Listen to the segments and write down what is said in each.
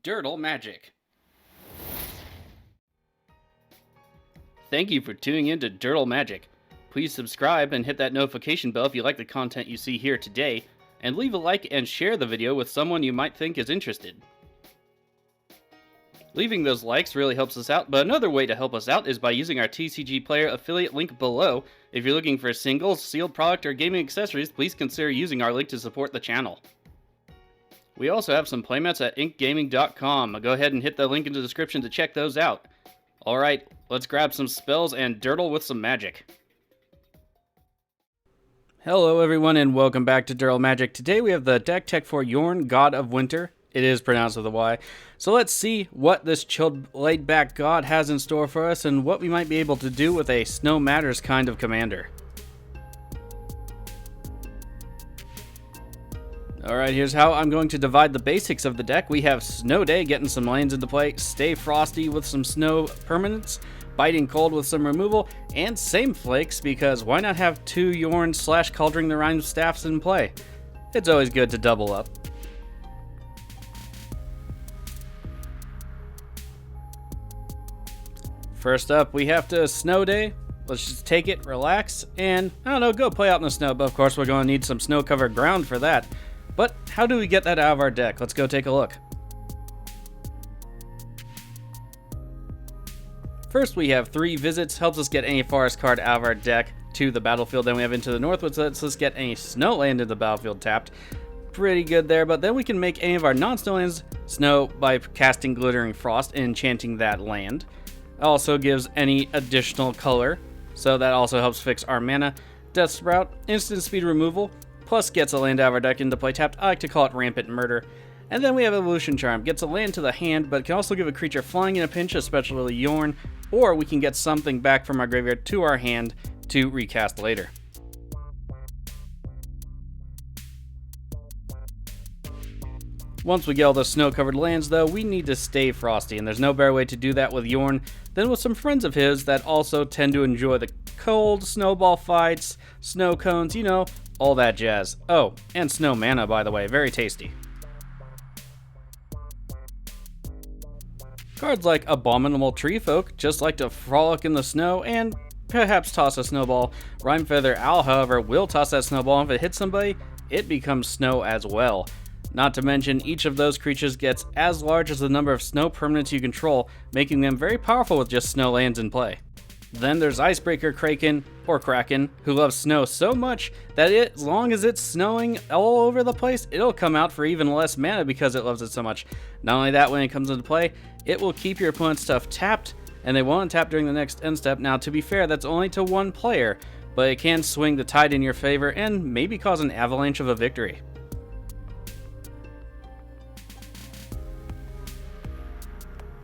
Dirtle Magic. Thank you for tuning in to Dirtle Magic. Please subscribe and hit that notification bell if you like the content you see here today, and leave a like and share the video with someone you might think is interested. Leaving those likes really helps us out, but another way to help us out is by using our TCG Player affiliate link below. If you're looking for singles, sealed product, or gaming accessories, please consider using our link to support the channel. We also have some playmats at inkgaming.com. Go ahead and hit the link in the description to check those out. Alright, let's grab some spells and dirtle with some magic. Hello everyone and welcome back to Dirtle Magic. Today we have the deck tech for Jorn, God of Winter. It is pronounced with a Y. So let's see what this chilled, laid-back god has in store for us and what we might be able to do with a Snow Matters kind of commander. Alright, here's how I'm going to divide the basics of the deck. We have Snow Day getting some lands into play, Stay Frosty with some snow permanents, Biting Cold with some removal, and Same Flakes because why not have two Jorn / Cauldron the Rhyme staffs in play? It's always good to double up. First up, we have to Snow Day. Let's just take it, relax, and, I don't know, go play out in the snow, but of course we're going to need some snow-covered ground for that. But how do we get that out of our deck? Let's go take a look. First we have 3 visits, helps us get any forest card out of our deck to the battlefield. Then we have Into the North, which lets us get any snow land into the battlefield tapped. Pretty good there, but then we can make any of our non-snow lands snow by casting Glittering Frost and enchanting that land. Also gives any additional color, so that also helps fix our mana. Death Sprout, instant speed removal, plus gets a land out of our deck into play tapped. I like to call it Rampant Murder. And then we have Evolution Charm, gets a land to the hand, but can also give a creature flying in a pinch, especially Jorn, or we can get something back from our graveyard to our hand to recast later. Once we get all the snow-covered lands, though, we need to stay frosty, and there's no better way to do that with Jorn than with some friends of his that also tend to enjoy the cold, snowball fights, snow cones, you know, all that jazz. Oh, and snow mana, by the way, very tasty. Cards like Abominable Tree Folk just like to frolic in the snow and perhaps toss a snowball. Rime Feather Owl, however, will toss that snowball, and if it hits somebody, it becomes snow as well. Not to mention, each of those creatures gets as large as the number of snow permanents you control, making them very powerful with just snow lands in play. Then there's Icebreaker Kraken, or Kraken, who loves snow so much that as long as it's snowing all over the place, it'll come out for even less mana because it loves it so much. Not only that, when it comes into play, it will keep your opponent's stuff tapped, and they won't tap during the next end step. Now, to be fair, that's only to one player, but it can swing the tide in your favor and maybe cause an avalanche of a victory.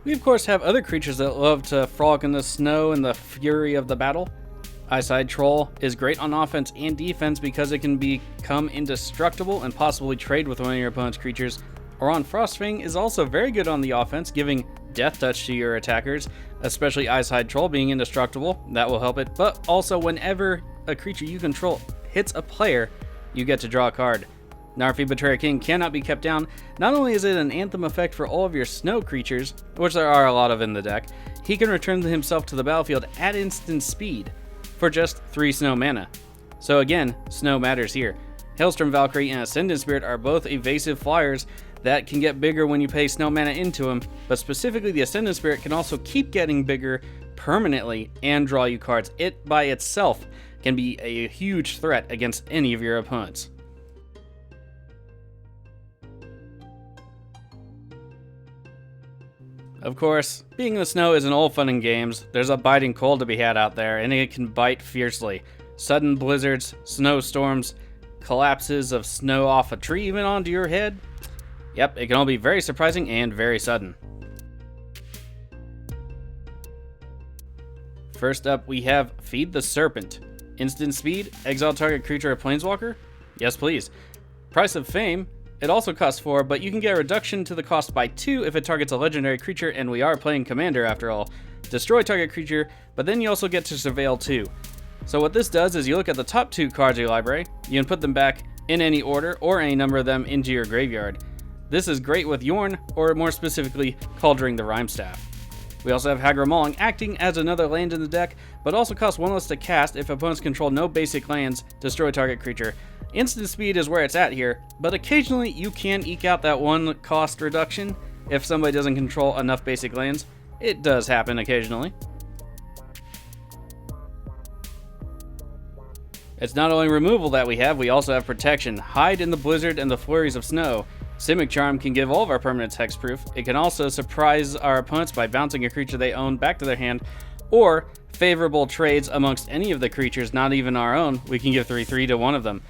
We of course have other creatures that love to frolic in the snow and the fury of the battle. Eyeside Troll is great on offense and defense because it can become indestructible and possibly trade with one of your opponent's creatures. Oran Frostfang is also very good on the offense, giving Death Touch to your attackers, especially Eyeside Troll being indestructible. That will help it, but also whenever a creature you control hits a player, you get to draw a card. Narfi Betrayer King cannot be kept down. Not only is it an anthem effect for all of your snow creatures, which there are a lot of in the deck, he can return himself to the battlefield at instant speed for just 3 snow mana. So again, snow matters here. Hailstorm Valkyrie and Ascendant Spirit are both evasive flyers that can get bigger when you pay snow mana into them, but specifically the Ascendant Spirit can also keep getting bigger permanently and draw you cards. It by itself can be a huge threat against any of your opponents. Of course, being in the snow isn't all fun and games. There's a biting cold to be had out there, and it can bite fiercely. Sudden blizzards, snowstorms, collapses of snow off a tree even onto your head. Yep, it can all be very surprising and very sudden. First up, we have Feed the Serpent. Instant speed, exile target creature or planeswalker? Yes please. Price of Fame, it also costs 4, but you can get a reduction to the cost by 2 if it targets a legendary creature, and we are playing Commander after all. Destroy target creature, but then you also get to Surveil too. So what this does is you look at the top 2 cards of your library, you can put them back in any order or any number of them into your graveyard. This is great with Jorn, or more specifically, Cauldring the Rhymestaff. We also have Hagra Mauling acting as another land in the deck, but also costs 1 less to cast if opponents control no basic lands, destroy target creature. Instant speed is where it's at here, but occasionally you can eke out that 1 cost reduction if somebody doesn't control enough basic lands. It does happen occasionally. It's not only removal that we also have protection. Hide in the Blizzard and the Flurries of Snow. Simic Charm can give all of our permanents hexproof. It can also surprise our opponents by bouncing a creature they own back to their hand, or favorable trades amongst any of the creatures, not even our own. We can give 3/3 to one of them.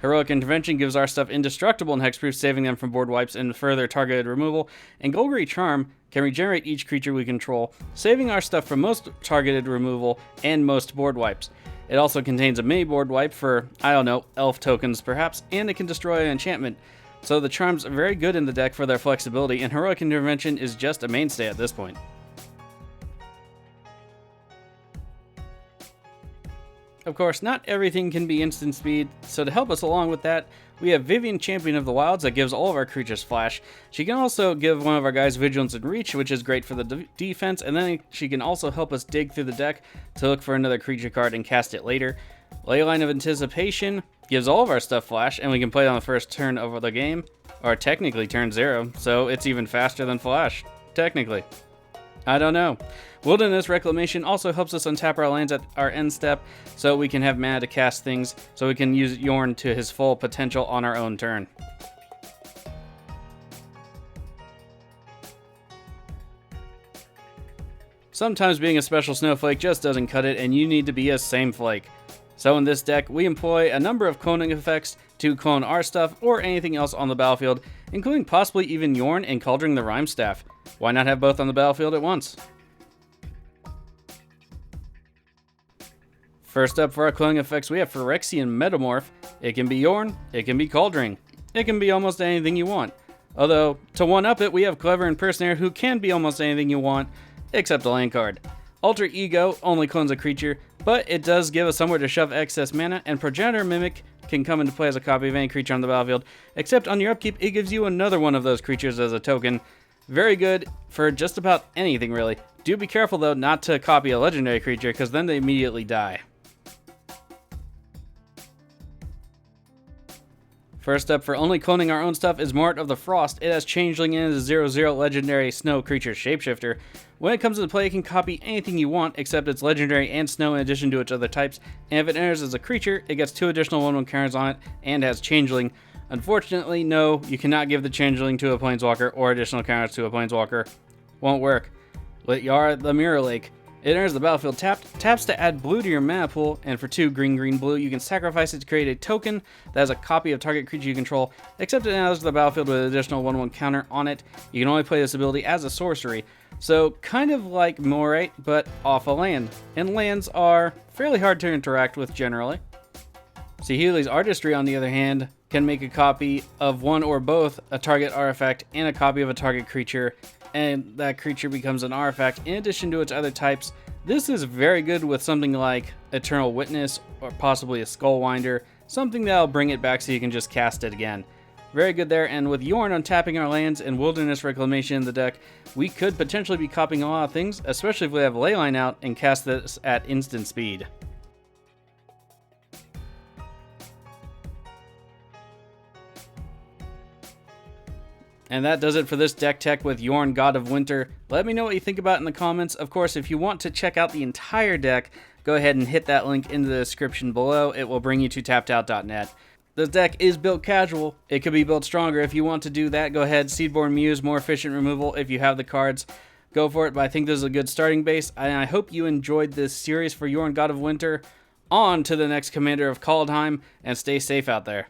Heroic Intervention gives our stuff indestructible and hexproof, saving them from board wipes and further targeted removal. And Golgari Charm can regenerate each creature we control, saving our stuff from most targeted removal and most board wipes. It also contains a mini board wipe for, I don't know, elf tokens perhaps, and it can destroy an enchantment. So the Charms are very good in the deck for their flexibility, and Heroic Intervention is just a mainstay at this point. Of course, not everything can be instant speed, so to help us along with that, we have Vivien, Champion of the Wilds, that gives all of our creatures flash. She can also give one of our guys Vigilance and Reach, which is great for the defense, and then she can also help us dig through the deck to look for another creature card and cast it later. Leyline of Anticipation gives all of our stuff flash, and we can play it on the first turn of the game, or technically turn 0, so it's even faster than flash, technically. I don't know. Wilderness Reclamation also helps us untap our lands at our end step, so we can have mana to cast things, so we can use Jorn to his full potential on our own turn. Sometimes being a special snowflake just doesn't cut it, and you need to be a same flake. So in this deck, we employ a number of cloning effects to clone our stuff or anything else on the battlefield, including possibly even Jorn and Cauldring the Rhymestaff. Why not have both on the battlefield at once? First up for our cloning effects, we have Phyrexian Metamorph. It can be Jorn, it can be Cauldring, it can be almost anything you want. Although, to one-up it, we have Clever Impersonator, who can be almost anything you want, except a land card. Alter Ego only clones a creature, but it does give us somewhere to shove excess mana, and Progenitor Mimic can come into play as a copy of any creature on the battlefield, except on your upkeep, it gives you another one of those creatures as a token. Very good for just about anything, really. Do be careful, though, not to copy a legendary creature, because then they immediately die. First up for only cloning our own stuff is Mort of the Frost. It has Changeling and is a 0/0 legendary snow creature shapeshifter. When it comes into play, it can copy anything you want, except it's legendary and snow in addition to its other types, and if it enters as a creature, it gets 2 additional 1/1 counters on it, and has Changeling. Unfortunately, no, you cannot give the Changeling to a Planeswalker or additional counters to a Planeswalker. Won't work. Lityara the Mirror Lake. It enters the battlefield tapped, taps to add blue to your mana pool, and for 2 green, you can sacrifice it to create a token that has a copy of target creature you control, except it enters the battlefield with an additional 1/1 counter on it. You can only play this ability as a sorcery, so kind of like Morate, but off a land, and lands are fairly hard to interact with generally. Saheeli's Artistry, on the other hand, can make a copy of one or both a target artifact and a copy of a target creature, and that creature becomes an artifact in addition to its other types. This is very good with something like Eternal Witness or possibly a Skullwinder, something that'll bring it back so you can just cast it again. Very good there, and with Jorn untapping our lands and Wilderness Reclamation in the deck, we could potentially be copying a lot of things, especially if we have Leyline out and cast this at instant speed. And that does it for this deck tech with Jorn, God of Winter. Let me know what you think about it in the comments. Of course, if you want to check out the entire deck, go ahead and hit that link in the description below. It will bring you to tappedout.net. This deck is built casual. It could be built stronger. If you want to do that, go ahead. Seedborn Muse, more efficient removal if you have the cards. Go for it, but I think this is a good starting base. And I hope you enjoyed this series for Jorn, God of Winter. On to the next Commander of Kaldheim, and stay safe out there.